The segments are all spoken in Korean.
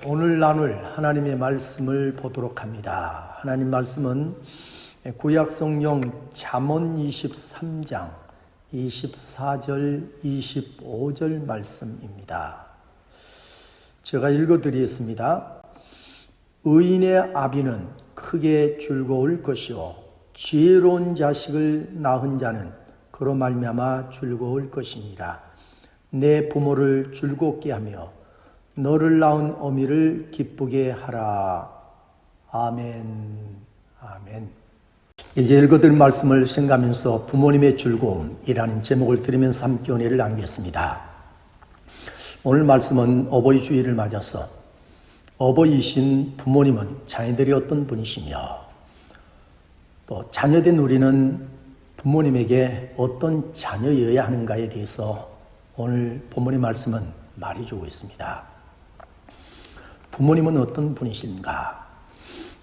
오늘 나눌 하나님의 말씀을 보도록 합니다. 하나님 말씀은 구약성경 잠언 23장 24절 25절 말씀입니다. 제가 읽어드리겠습니다. 의인의 아비는 크게 즐거울 것이요 지혜로운 자식을 낳은 자는 그로 말미암아 즐거울 것이니라. 내 부모를 즐겁게 하며 너를 낳은 어미를 기쁘게 하라. 아멘. 아멘. 이제 읽어드릴 말씀을 생각하면서 부모님의 즐거움이라는 제목을 들으면서 함께 은혜를 나누겠습니다. 오늘 말씀은 어버이 주일을 맞아서 어버이이신 부모님은 자녀들이 어떤 분이시며 또 자녀된 우리는 부모님에게 어떤 자녀여야 하는가에 대해서 오늘 본문의 말씀은 말해주고 있습니다. 부모님은 어떤 분이신가?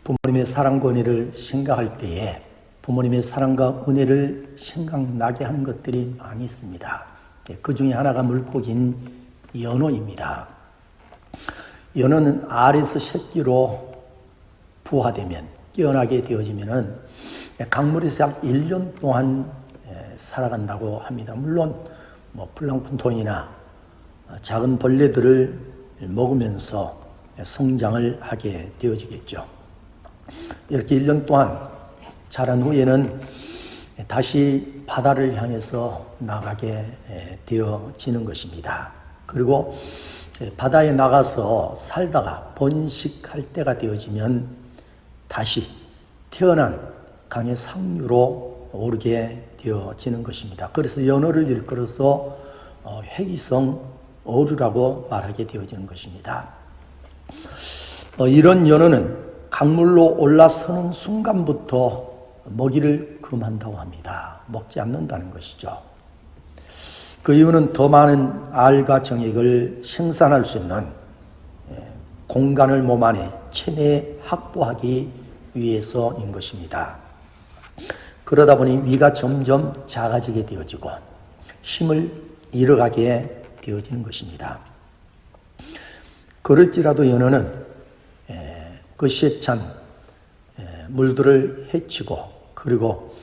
부모님의 사랑과 은혜를 생각할 때에 부모님의 사랑과 은혜를 생각나게 하는 것들이 많이 있습니다. 그 중에 하나가 물고기인 연어입니다. 연어는 알에서 새끼로 부화되면 깨어나게 되어지면은 강물에서 약 1년 동안 살아간다고 합니다. 물론 플랑크톤이나 작은 벌레들을 먹으면서 성장을 하게 되어지겠죠. 이렇게 1년 동안 자란 후에는 다시 바다를 향해서 나가게 되어지는 것입니다. 그리고 바다에 나가서 살다가 번식할 때가 되어지면 다시 태어난 강의 상류로 오르게 되어지는 것입니다. 그래서 연어를 일컬어서 회귀성 어류라고 말하게 되어지는 것입니다. 이런 연어는 강물로 올라서는 순간부터 먹이를 금한다고 합니다. 먹지 않는다는 것이죠. 그 이유는 더 많은 알과 정액을 생산할 수 있는 공간을 몸 안에 체내에 확보하기 위해서인 것입니다. 그러다 보니 위가 점점 작아지게 되어지고 힘을 잃어가게 되어지는 것입니다. 그럴지라도 연어는 그 시에 물들을 헤치고 그리고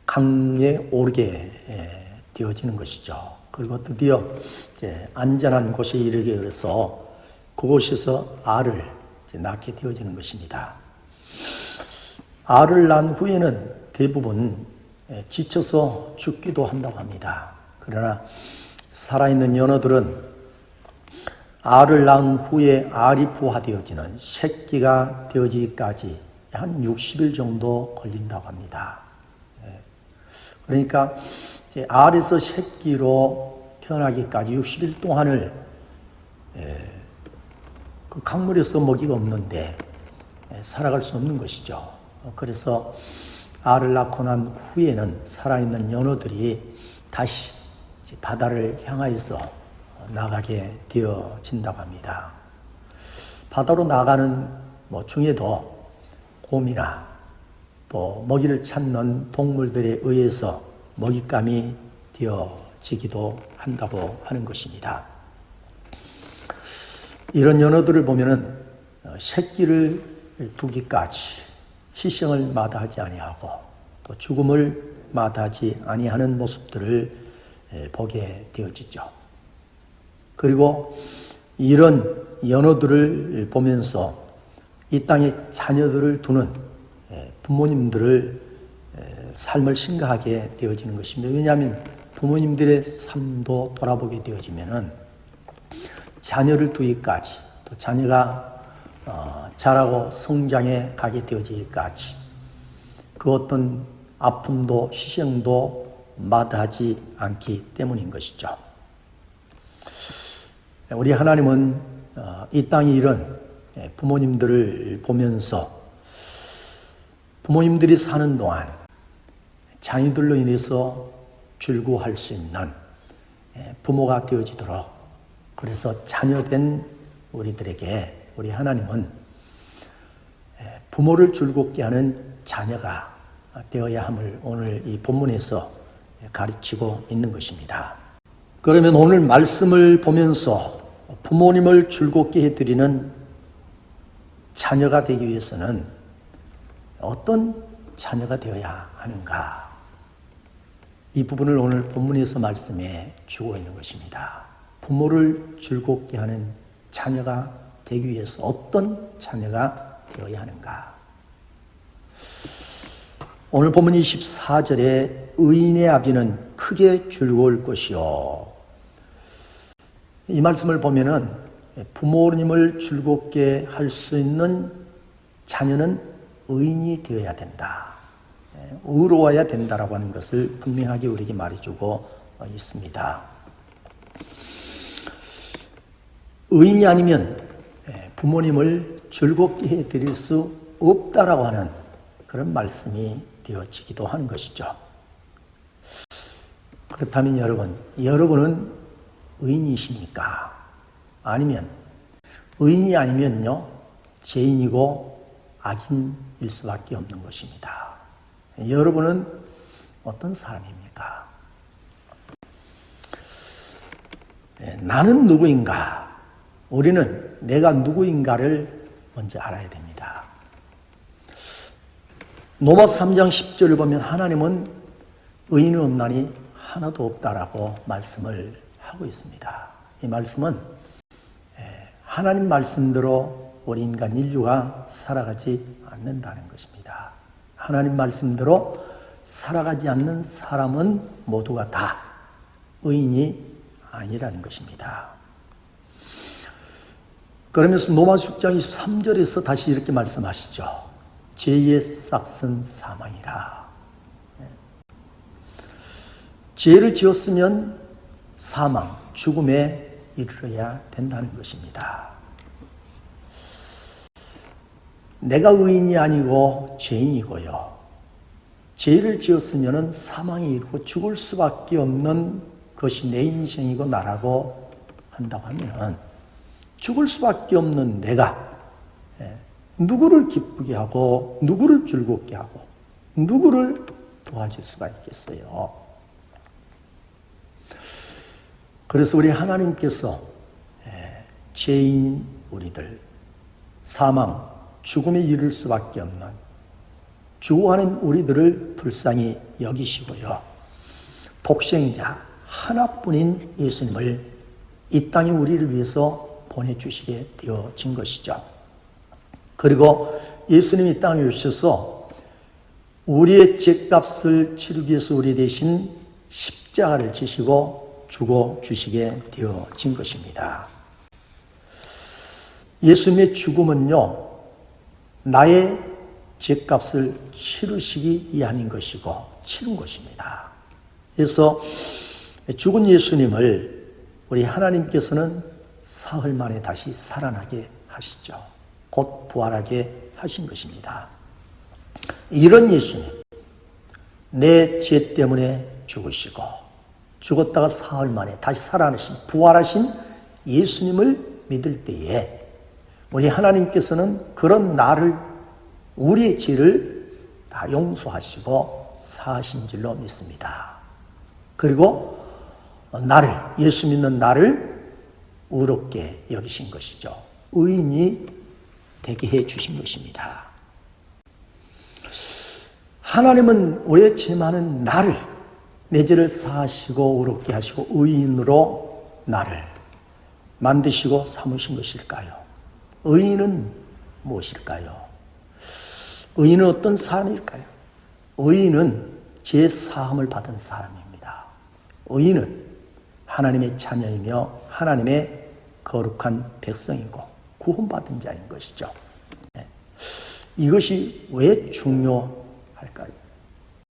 강에 오르게 되어지는 것이죠. 그리고 드디어 안전한 곳에 이르게 해서 그곳에서 알을 낳게 되어지는 것입니다. 알을 낳은 후에는 대부분 지쳐서 죽기도 한다고 합니다. 그러나 살아있는 연어들은 알을 낳은 후에 알이 부화되어지는 새끼가 되어지기까지 한 60일 정도 걸린다고 합니다. 그러니까 알에서 새끼로 태어나기까지 60일 동안을 그 강물에서 먹이가 없는데 살아갈 수 없는 것이죠. 그래서 알을 낳고 난 후에는 살아있는 연어들이 다시 바다를 향하여서 나가게 되어진다고 합니다. 바다로 나가는 중에도 곰이나 또 먹이를 찾는 동물들에 의해서 먹잇감이 되어지기도 한다고 하는 것입니다. 이런 연어들을 보면은 새끼를 두기까지 희생을 마다하지 아니하고 또 죽음을 마다하지 아니하는 모습들을 보게 되어지죠. 그리고 이런 연어들을 보면서 이 땅에 자녀들을 두는 부모님들을 삶을 심각하게 되어지는 것입니다. 왜냐하면 부모님들의 삶도 돌아보게 되어지면은 자녀를 두기까지 또 자녀가 자라고 성장해 가게 되어지기까지 그 어떤 아픔도 희생도 마다하지 않기 때문인 것이죠. 우리 하나님은 이 땅에 이런 부모님들을 보면서 부모님들이 사는 동안 자녀들로 인해서 즐거워할 수 있는 부모가 되어지도록 그래서 자녀된 우리들에게 우리 하나님은 부모를 즐겁게 하는 자녀가 되어야 함을 오늘 이 본문에서 가르치고 있는 것입니다. 그러면 오늘 말씀을 보면서 부모님을 즐겁게 해드리는 자녀가 되기 위해서는 어떤 자녀가 되어야 하는가? 이 부분을 오늘 본문에서 말씀해 주고 있는 것입니다. 부모를 즐겁게 하는 자녀가 되기 위해서 어떤 자녀가 되어야 하는가? 오늘 본문 24절에 의인의 아비는 크게 즐거울 것이요. 이 말씀을 보면은 부모님을 즐겁게 할 수 있는 자녀는 의인이 되어야 된다. 의로워야 된다라고 하는 것을 분명하게 우리에게 말해주고 있습니다. 의인이 아니면 부모님을 즐겁게 해드릴 수 없다라고 하는 그런 말씀이 되어지기도 하는 것이죠. 그렇다면 여러분은 의인이십니까? 아니면 의인이 아니면요 죄인이고 악인일 수밖에 없는 것입니다. 여러분은 어떤 사람입니까? 나는 누구인가? 우리는 내가 누구인가를 먼저 알아야 됩니다. 로마서 3장 10절을 보면 하나님은 의인은 없나니 하나도 없다라고 말씀을 하고 있습니다. 이 말씀은 하나님 말씀대로 우리 인간 인류가 살아가지 않는다는 것입니다. 하나님 말씀대로 살아가지 않는 사람은 모두가 다 의인이 아니라는 것입니다. 그러면서 로마서 6장 23절에서 다시 이렇게 말씀하시죠. 죄의 싹은 사망이라. 죄를 지었으면 사망, 죽음에 이르러야 된다는 것입니다. 내가 의인이 아니고 죄인이고요. 죄를 지었으면 사망에 이르고 죽을 수밖에 없는 것이 내 인생이고 나라고 한다고 하면 죽을 수밖에 없는 내가 누구를 기쁘게 하고 누구를 즐겁게 하고 누구를 도와줄 수가 있겠어요. 그래서 우리 하나님께서 죄인 우리들 사망, 죽음에 이를 수밖에 없는 죽어가는 우리들을 불쌍히 여기시고요. 독생자 하나뿐인 예수님을 이 땅에 우리를 위해서 보내주시게 되어진 것이죠. 그리고 예수님이 이 땅에 오셔서 우리의 죄값을 치르기 위해서 우리 대신 십자가를 지시고 죽어주시게 되어진 것입니다. 예수님의 죽음은요, 나의 죄값을 치르시기 위함인 것이고 치른 것입니다. 그래서 죽은 예수님을 우리 하나님께서는 사흘 만에 다시 살아나게 하시죠. 곧 부활하게 하신 것입니다. 이런 예수님, 내 죄 때문에 죽으시고 죽었다가 사흘 만에 다시 살아나신 부활하신 예수님을 믿을 때에 우리 하나님께서는 그런 나를, 우리의 죄를 다 용서하시고 사하신 줄로 믿습니다. 그리고 나를, 예수 믿는 나를 의롭게 여기신 것이죠. 의인이 되게 해 주신 것입니다. 하나님은 왜 죄 많은 나를, 내 죄를 사하시고 의롭게 하시고 의인으로 나를 만드시고 삼으신 것일까요? 의인은 무엇일까요? 의인은 어떤 사람일까요? 의인은 죄 사함을 받은 사람입니다. 의인은 하나님의 자녀이며 하나님의 거룩한 백성이고 구원받은 자인 것이죠. 이것이 왜 중요할까요?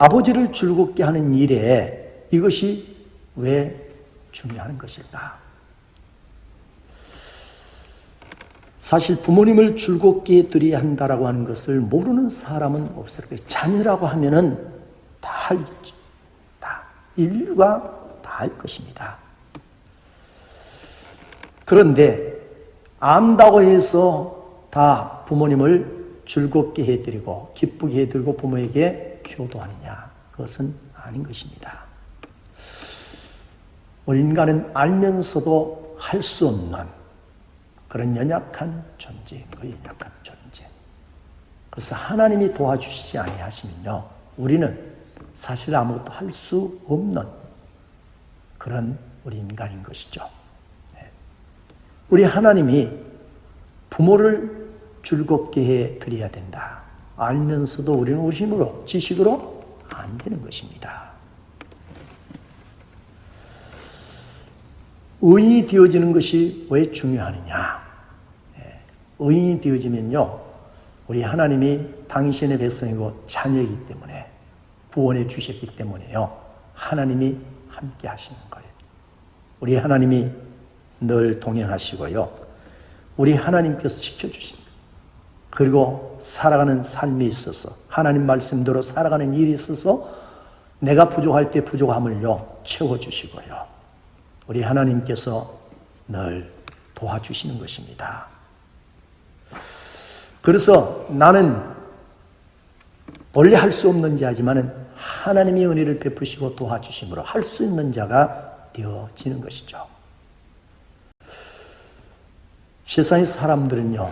아버지를 즐겁게 하는 일에 이것이 왜 중요한 것일까? 사실 부모님을 즐겁게 해드려야 한다라고 하는 것을 모르는 사람은 없을 거예요. 자녀라고 하면은 다 알겠죠. 다 인류가 다 알 것입니다. 그런데 안다고 해서 다 부모님을 즐겁게 해드리고 기쁘게 해드리고 부모에게 효도하느냐? 그것은 아닌 것입니다. 우리 인간은 알면서도 할 수 없는 그런 연약한 존재인 거예요. 연약한 존재. 그래서 하나님이 도와주시지 아니하시면요, 우리는 사실 아무것도 할 수 없는 그런 우리 인간인 것이죠. 우리 하나님이 부모를 즐겁게 해 드려야 된다 알면서도 우리는 우리 힘으로, 지식으로 안 되는 것입니다. 의인이 되어지는 것이 왜 중요하느냐? 의인이 되어지면요, 우리 하나님이 당신의 백성이고 자녀이기 때문에, 구원해 주셨기 때문에요, 하나님이 함께 하시는 거예요. 우리 하나님이 늘 동행하시고요, 우리 하나님께서 지켜주십니다. 그리고 살아가는 삶에 있어서, 하나님 말씀대로 살아가는 일이 있어서 내가 부족할 때 부족함을요 채워주시고요, 우리 하나님께서 늘 도와주시는 것입니다. 그래서 나는 원래 할 수 없는 자지만은 하나님이 은혜를 베푸시고 도와주심으로 할 수 있는 자가 되어지는 것이죠. 세상의 사람들은요,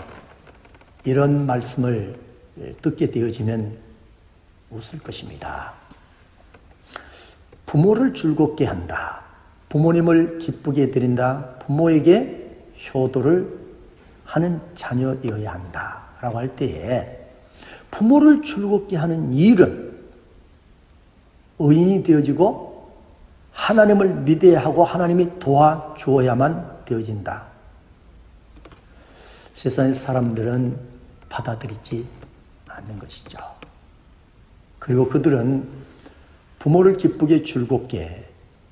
이런 말씀을 듣게 되어지면 웃을 것입니다. 부모를 즐겁게 한다, 부모님을 기쁘게 드린다, 부모에게 효도를 하는 자녀이어야 한다 라고 할 때에, 부모를 즐겁게 하는 일은 의인이 되어지고 하나님을 믿어야 하고 하나님이 도와주어야만 되어진다. 세상의 사람들은 받아들이지 않는 것이죠. 그리고 그들은 부모를 기쁘게 즐겁게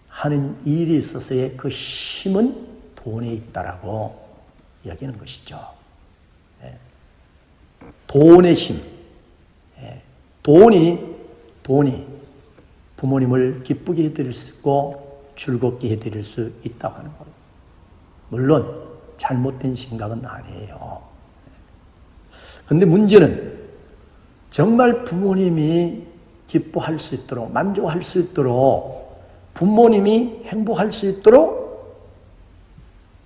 하는 일이 있어서의 그 힘은 돈에 있다라고 여기는 것이죠. 돈의 힘, 돈이 부모님을 기쁘게 해드릴 수 있고 즐겁게 해드릴 수 있다고 하는 거예요. 물론 잘못된 생각은 아니에요. 그런데 문제는 정말 부모님이 기뻐할 수 있도록, 만족할 수 있도록, 부모님이 행복할 수 있도록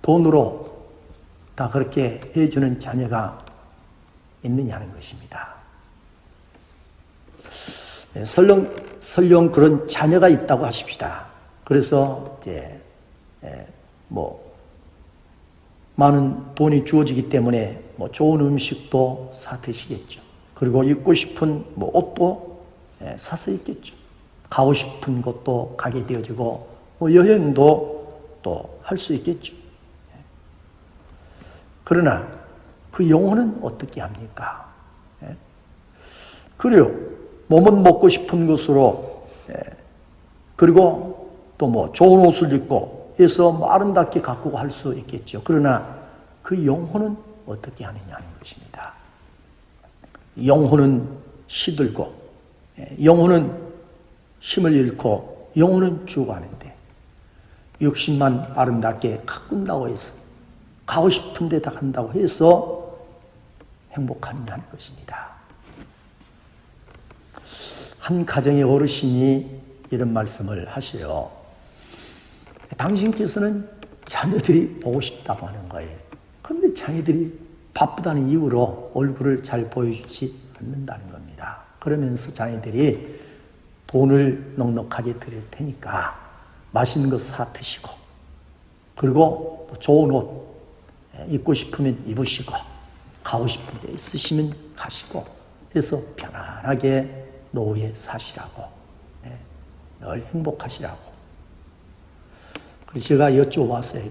돈으로 다 그렇게 해주는 자녀가 있느냐는 것입니다. 설령 그런 자녀가 있다고 하십시다. 그래서 이제 많은 돈이 주어지기 때문에 좋은 음식도 사 드시겠죠. 그리고 입고 싶은 옷도 사서 입겠죠. 가고 싶은 곳도 가게 되어지고 여행도 또 할 수 있겠죠. 그러나 그 영혼은 어떻게 합니까? 그래요. 몸은 먹고 싶은 것으로, 그리고 또 좋은 옷을 입고 해서 아름답게 가꾸고 할 수 있겠죠. 그러나 그 영혼은 어떻게 하느냐는 것입니다. 영혼은 시들고, 영혼은 힘을 잃고, 영혼은 죽어가는데, 육신만 아름답게 가꾼다고 해서, 가고 싶은 데 다 간다고 해서 행복하느냐는 것입니다. 한 가정의 어르신이 이런 말씀을 하셔요. 당신께서는 자녀들이 보고 싶다고 하는 거예요. 그런데 자녀들이 바쁘다는 이유로 얼굴을 잘 보여주지 않는다는 겁니다. 그러면서 자녀들이 돈을 넉넉하게 드릴 테니까 맛있는 거 사 드시고, 그리고 또 좋은 옷 입고 싶으면 입으시고, 가고 싶은 데 있으시면 가시고 해서 편안하게 노후에 사시라고, 늘 행복하시라고. 그래서 제가 여쭤봤어요.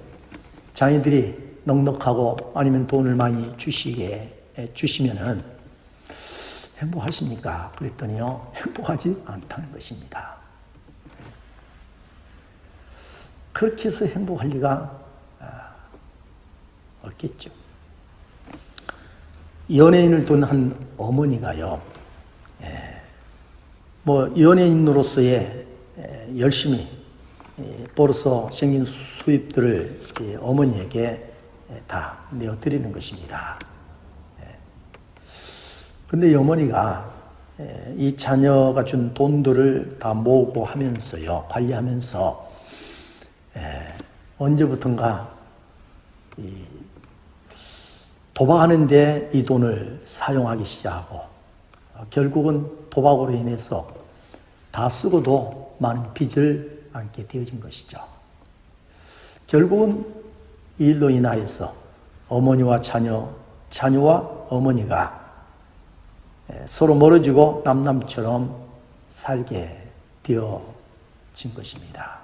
자녀들이 넉넉하고 아니면 돈을 많이 주시면은 행복하십니까? 그랬더니요, 행복하지 않다는 것입니다. 그렇게 해서 행복할 리가 없겠죠. 연예인을 둔 한 어머니가요, 연예인으로서의 열심히 벌어서 생긴 수입들을 어머니에게 다 내어드리는 것입니다. 그런데 이 어머니가 이 자녀가 준 돈들을 다 모으고 하면서요, 관리하면서 언제부턴가 도박하는데 이 돈을 사용하기 시작하고 결국은 도박으로 인해서 다 쓰고도 많은 빚을 안게 되어진 것이죠. 결국은 이 일로 인하여서 어머니와 자녀, 자녀와 어머니가 서로 멀어지고 남남처럼 살게 되어진 것입니다.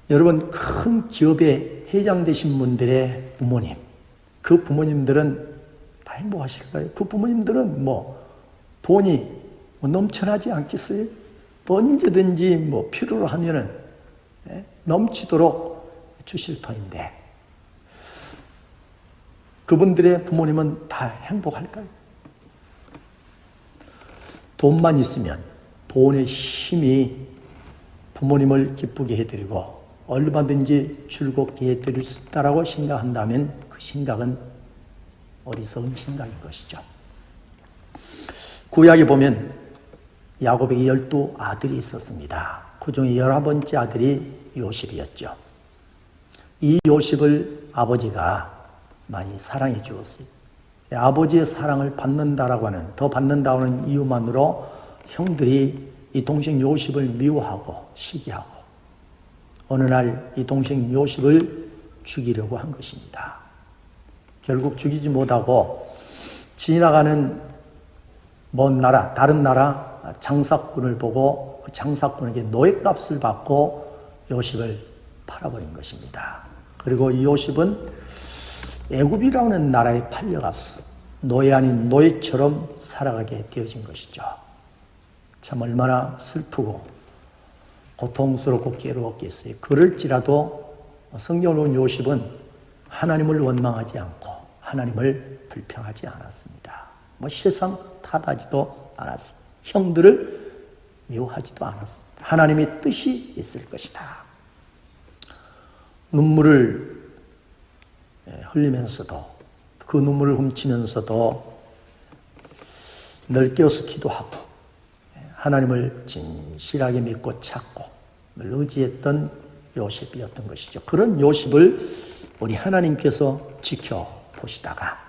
여러분, 큰 기업에 회장 되신 분들의 부모님, 그 부모님들은 다 행복하실까요? 그 부모님들은 돈이 넘쳐나지 않겠어요? 언제든지 필요로 하면은 넘치도록 주실 터인데, 그분들의 부모님은 다 행복할까요? 돈만 있으면 돈의 힘이 부모님을 기쁘게 해드리고 얼마든지 즐겁게 해드릴 수 있다고 생각한다면 그 생각은 어리석은 생각인 것이죠. 구약에 보면 야곱에게 12아들이 있었습니다. 그 중에 11번째 아들이 요셉이었죠. 이 요셉을 아버지가 많이 사랑해 주었어요. 아버지의 사랑을 받는다라고 하는, 더 받는다고 하는 이유만으로 형들이 이 동생 요셉을 미워하고 시기하고 어느 날 이 동생 요셉을 죽이려고 한 것입니다. 결국 죽이지 못하고 지나가는 먼 나라, 다른 나라 장사꾼을 보고 그 장사꾼에게 노예값을 받고 요셉을 팔아버린 것입니다. 그리고 이 요셉은 애굽이라는 나라에 팔려가서 노예 아닌 노예처럼 살아가게 되어진 것이죠. 참 얼마나 슬프고 고통스럽고 괴로웠겠어요. 그럴지라도 성경을 본 요셉은 하나님을 원망하지 않고 하나님을 불평하지 않았습니다. 세상 탓하지도 않았습니다. 형들을 미워하지도 않았습니다. 하나님의 뜻이 있을 것이다. 눈물을 흘리면서도, 그 눈물을 훔치면서도 늘 깨어서 기도하고 하나님을 진실하게 믿고 찾고 늘 의지했던 요셉이었던 것이죠. 그런 요셉을 우리 하나님께서 지켜보시다가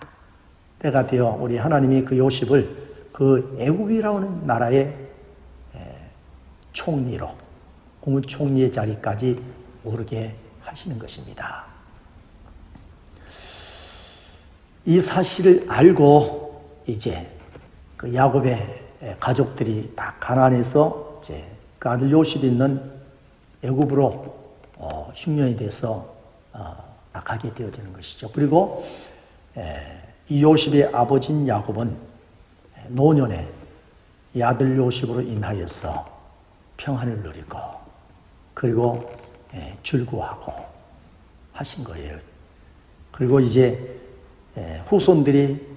때가 되어 우리 하나님이 그 요셉을 그 애굽이라는 나라의 총리로, 국무총리의 자리까지 오르게 하시는 것입니다. 이 사실을 알고 이제 그 야곱의 가족들이 다 가나안에서 이제 그 아들 요셉이 있는 애굽으로 흉년이 돼서 가게 되어지는 것이죠. 그리고 이 요셉의 아버지인 야곱은 노년에 이 아들 요셉으로 인하여서 평안을 누리고 그리고 즐거워하고 하신 거예요. 그리고 이제 후손들이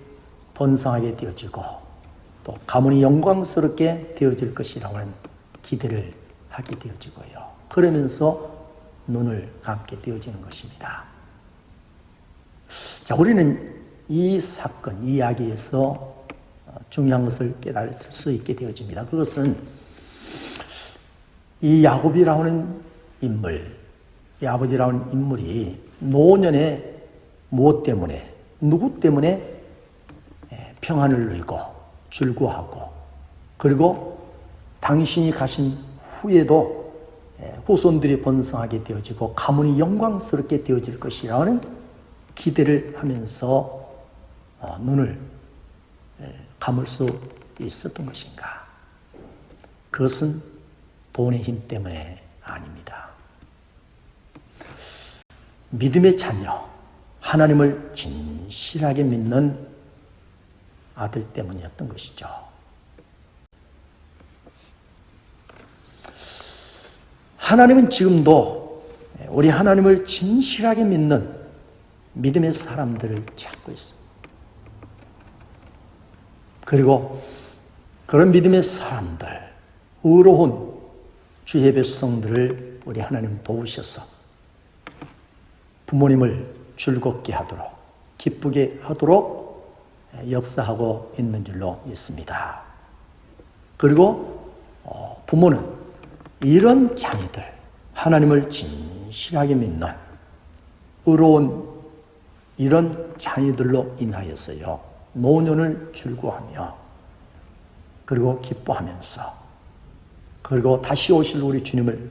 번성하게 되어지고 또 가문이 영광스럽게 되어질 것이라고 하는 기대를 하게 되어지고요. 그러면서 눈을 감게 되어지는 것입니다. 자, 우리는 이 사건, 이 이야기에서 중요한 것을 깨달을 수 있게 되어집니다. 그것은 이 야곱이라고 하는 인물, 이 아버지라고 하는 인물이 노년에 무엇 때문에, 누구 때문에 평안을 누리고 즐거워하고 그리고 당신이 가신 후에도 후손들이 번성하게 되어지고 가문이 영광스럽게 되어질 것이라는 기대를 하면서 눈을 감을 수 있었던 것인가? 그것은 돈의 힘 때문에 아닙니다. 믿음의 자녀, 하나님을 진실하게 믿는 아들 때문이었던 것이죠. 하나님은 지금도 우리 하나님을 진실하게 믿는 믿음의 사람들을 찾고 있습니다. 그리고 그런 믿음의 사람들, 의로운 주의 백성들을 우리 하나님 도우셔서 부모님을 즐겁게 하도록, 기쁘게 하도록 역사하고 있는 줄로 믿습니다. 그리고 부모는 이런 자녀들, 하나님을 진실하게 믿는 의로운 이런 자녀들로 인하여서요, 노년을 즐거워하며, 그리고 기뻐하면서, 그리고 다시 오실 우리 주님을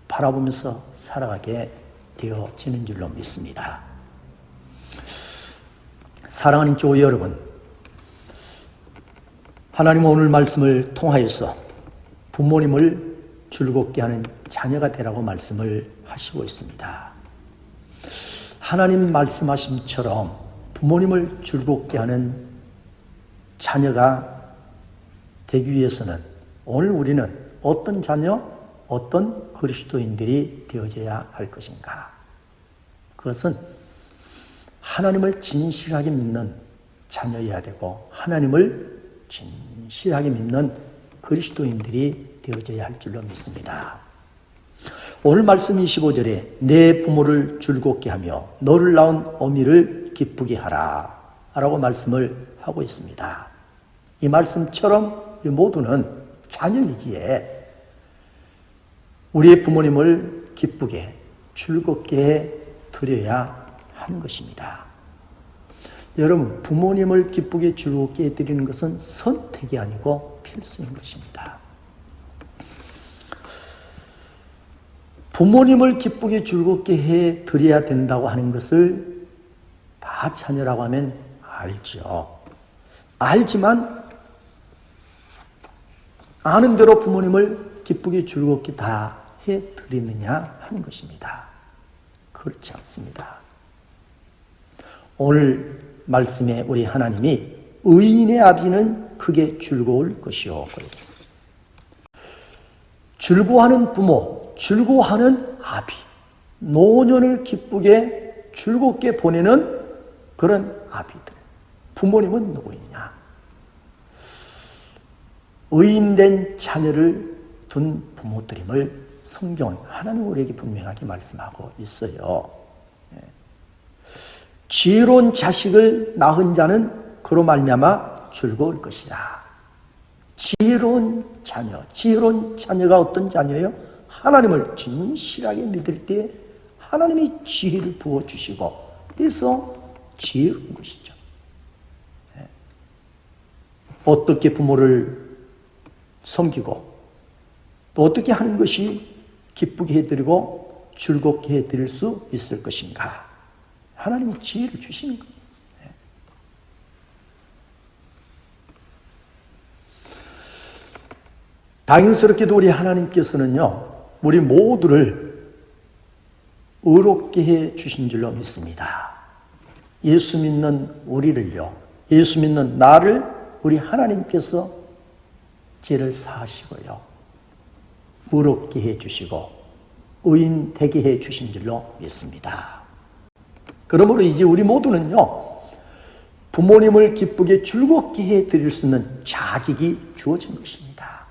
바라보면서 살아가게 되어지는 줄로 믿습니다. 사랑하는 교회 여러분, 하나님은 오늘 말씀을 통하여서 부모님을 즐겁게 하는 자녀가 되라고 말씀을 하시고 있습니다. 하나님 말씀하심처럼 부모님을 즐겁게 하는 자녀가 되기 위해서는 오늘 우리는 어떤 자녀, 어떤 그리스도인들이 되어져야 할 것인가? 그것은 하나님을 진실하게 믿는 자녀여야 되고 하나님을 진실하게 믿는 그리스도인들이 되어져야 할 줄로 믿습니다. 오늘 말씀 25절에 내 부모를 즐겁게 하며 너를 낳은 어미를 기쁘게 하라 라고 말씀을 하고 있습니다. 이 말씀처럼 우리 모두는 자녀이기에 우리의 부모님을 기쁘게 즐겁게 드려야 하는 것입니다. 여러분, 부모님을 기쁘게 즐겁게 드리는 것은 선택이 아니고 필수인 것입니다. 부모님을 기쁘게 즐겁게 해 드려야 된다고 하는 것을 다 자녀라고 하면 알죠. 알지만 아는 대로 부모님을 기쁘게 즐겁게 다 해 드리느냐 하는 것입니다. 그렇지 않습니다. 오늘 말씀에 우리 하나님이 의인의 아비는 크게 즐거울 것이요 그랬습니다. 즐거워하는 부모, 즐거워하는 아비, 노년을 기쁘게 즐겁게 보내는 그런 아비들, 부모님은 누구있냐? 의인된 자녀를 둔 부모들임을 성경은 하나님 우리에게 분명하게 말씀하고 있어요. 지혜로운 자식을 낳은 자는 그로 말미암아 즐거울 것이다. 지혜로운 자녀가 어떤 자녀예요? 하나님을 진실하게 믿을 때 하나님이 지혜를 부어주시고 그래서 지혜로운 것이죠. 어떻게 부모를 섬기고 또 어떻게 하는 것이 기쁘게 해드리고 즐겁게 해드릴 수 있을 것인가? 하나님이 지혜를 주시는 거예요. 당연스럽게도 우리 하나님께서는요, 우리 모두를 의롭게 해 주신 줄로 믿습니다. 예수 믿는 우리를요, 예수 믿는 나를 우리 하나님께서 죄를 사하시고요, 의롭게 해 주시고 의인 되게 해 주신 줄로 믿습니다. 그러므로 이제 우리 모두는요, 부모님을 기쁘게 즐겁게 해 드릴 수 있는 자격이 주어진 것입니다.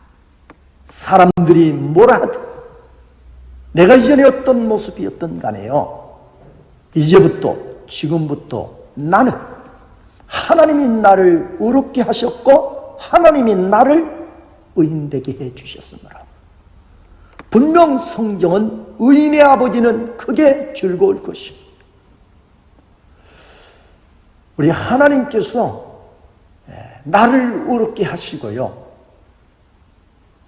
사람들이 뭐라 하든 내가 이전에 어떤 모습이었던 간에요, 이제부터 지금부터 나는 하나님이 나를 의롭게 하셨고 하나님이 나를 의인되게 해 주셨으므로 분명 성경은 의인의 아버지는 크게 즐거울 것이고 우리 하나님께서 나를 의롭게 하시고요,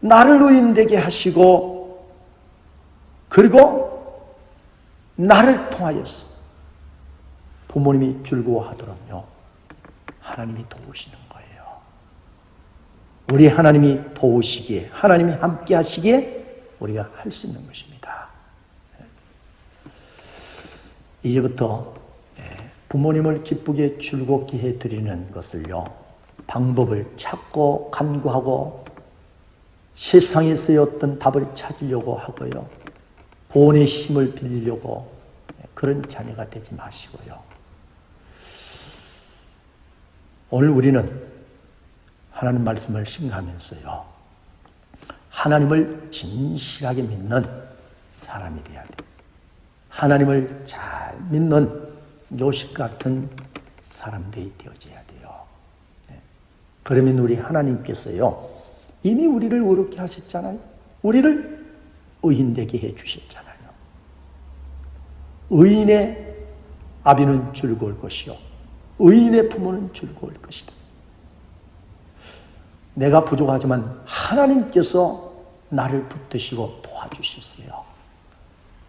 나를 의인되게 하시고 그리고 나를 통하여서 부모님이 즐거워하도록요 하나님이 도우시는 거예요. 우리 하나님이 도우시기에, 하나님이 함께 하시기에 우리가 할 수 있는 것입니다. 이제부터 부모님을 기쁘게 즐겁게 해드리는 것을요, 방법을 찾고 간구하고 세상에서의 어떤 답을 찾으려고 하고요, 본의 힘을 빌리려고 그런 자녀가 되지 마시고요. 오늘 우리는 하나님 말씀을 신뢰하면서요, 하나님을 진실하게 믿는 사람이 되어야 돼요. 하나님을 잘 믿는 요셉 같은 사람들이 되어져야 돼요. 그러면 우리 하나님께서요, 이미 우리를 의롭게 하셨잖아요. 우리를 의인되게 해 주셨잖아요. 의인의 아비는 즐거울 것이요 의인의 부모는 즐거울 것이다. 내가 부족하지만 하나님께서 나를 붙드시고 도와주셨어요.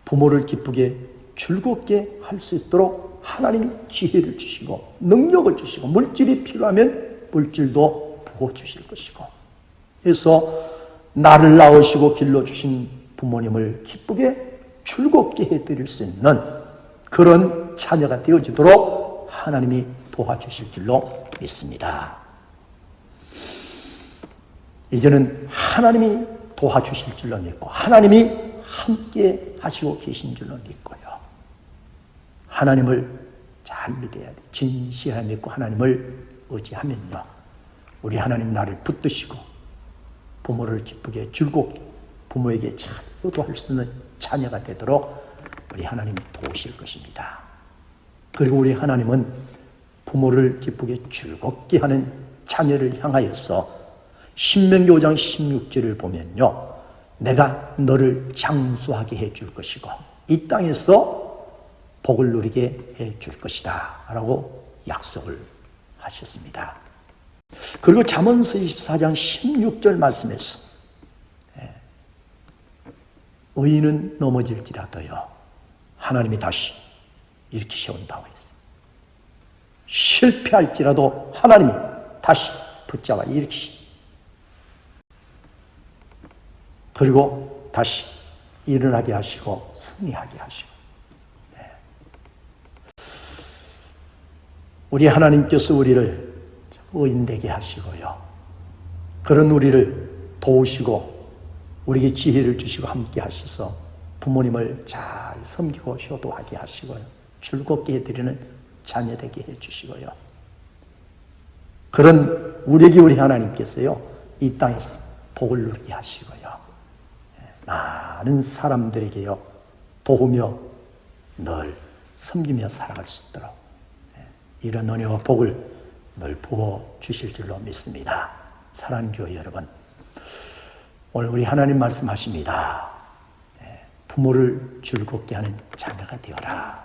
부모를 기쁘게 즐겁게 할 수 있도록 하나님이 지혜를 주시고 능력을 주시고 물질이 필요하면 물질도 부어주실 것이고, 그래서 나를 낳으시고 길러주신 부모님을 기쁘게 즐겁게 해드릴 수 있는 그런 자녀가 되어지도록 하나님이 도와주실 줄로 믿습니다. 이제는 하나님이 도와주실 줄로 믿고 하나님이 함께 하시고 계신 줄로 믿고요. 하나님을 잘 믿어야 돼. 진실하게 믿고 하나님을 의지하면요, 우리 하나님 나를 붙드시고 부모를 기쁘게 즐겁게 부모에게 잘 효도할 수 있는 자녀가 되도록 우리 하나님이 도우실 것입니다. 그리고 우리 하나님은 부모를 기쁘게 즐겁게 하는 자녀를 향하여서 신명기 5장 16절을 보면요, 내가 너를 장수하게 해줄 것이고 이 땅에서 복을 누리게 해줄 것이다 라고 약속을 하셨습니다. 그리고 잠언서 24장 16절 말씀에서 의인은 넘어질지라도요 하나님이 다시 일으켜 세운다고 했어요. 실패할지라도 하나님이 다시 붙잡아 일으키시, 그리고 다시 일어나게 하시고 승리하게 하시고, 우리 하나님께서 우리를 의인되게 하시고요, 그런 우리를 도우시고 우리에게 지혜를 주시고 함께 하셔서 부모님을 잘 섬기고 효도하게 하시고요, 즐겁게 해드리는 자녀 되게 해주시고요, 그런 우리에게 우리 하나님께서요 이 땅에서 복을 누리게 하시고요, 많은 사람들에게요 도우며 늘 섬기며 살아갈 수 있도록 이런 은혜와 복을 늘 부어 주실 줄로 믿습니다. 사랑하는 교회 여러분, 오늘 우리 하나님 말씀하십니다. 부모를 즐겁게 하는 자녀가 되어라.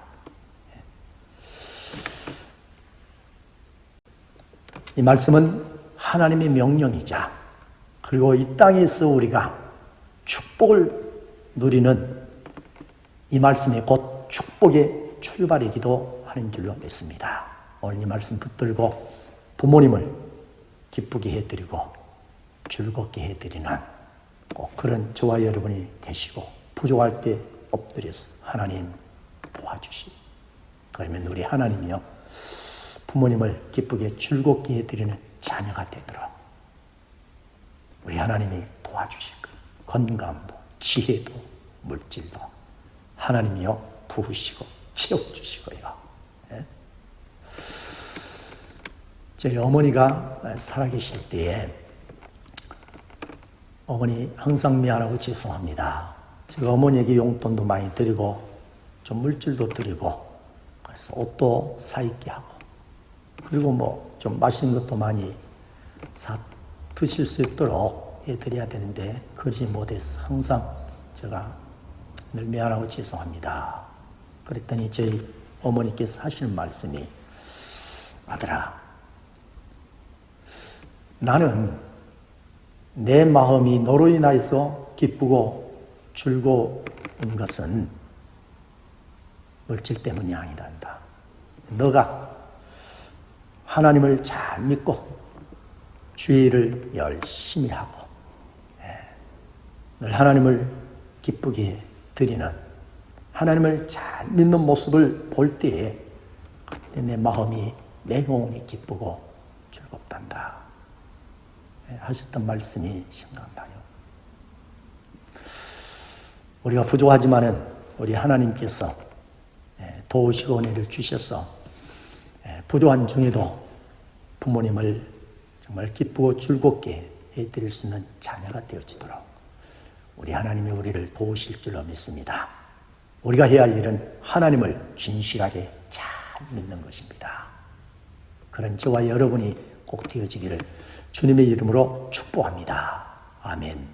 이 말씀은 하나님의 명령이자 그리고 이 땅에서 우리가 축복을 누리는 이 말씀이 곧 축복의 출발이기도 하는 줄로 믿습니다. 오늘 이 말씀 붙들고 부모님을 기쁘게 해드리고 즐겁게 해드리는 꼭 그런 저와 여러분이 되시고, 부족할 때 엎드려서 하나님 도와주시, 그러면 우리 하나님이요 부모님을 기쁘게 즐겁게 해드리는 자녀가 되도록 우리 하나님이 도와주실 거예요. 건강도 지혜도 물질도 하나님이요 부으시고 채워주시고요. 저희 어머니가 살아계실 때에 어머니 항상 미안하고 죄송합니다. 제가 어머니에게 용돈도 많이 드리고 좀 물질도 드리고 그래서 옷도 사입게 하고 그리고 뭐 좀 맛있는 것도 많이 사 드실 수 있도록 해드려야 되는데 그러지 못해서 항상 제가 늘 미안하고 죄송합니다. 그랬더니 저희 어머니께서 하시는 말씀이, 아들아, 나는 내 마음이 너로 인하여서 기쁘고 즐거운 것은 물질 때문이 아니란다. 너가 하나님을 잘 믿고 주의를 열심히 하고 늘 하나님을 기쁘게 드리는, 하나님을 잘 믿는 모습을 볼 때에 그때 내 마음이, 내 영혼이 기쁘고 즐겁단다 하셨던 말씀이 생각나요. 우리가 부족하지만은 우리 하나님께서 도우시고 은혜를 주셔서 부족한 중에도 부모님을 정말 기쁘고 즐겁게 해드릴 수 있는 자녀가 되어지도록 우리 하나님이 우리를 도우실 줄로 믿습니다. 우리가 해야 할 일은 하나님을 진실하게 잘 믿는 것입니다. 그런 저와 여러분이 꼭 되어지기를 주님의 이름으로 축복합니다. 아멘.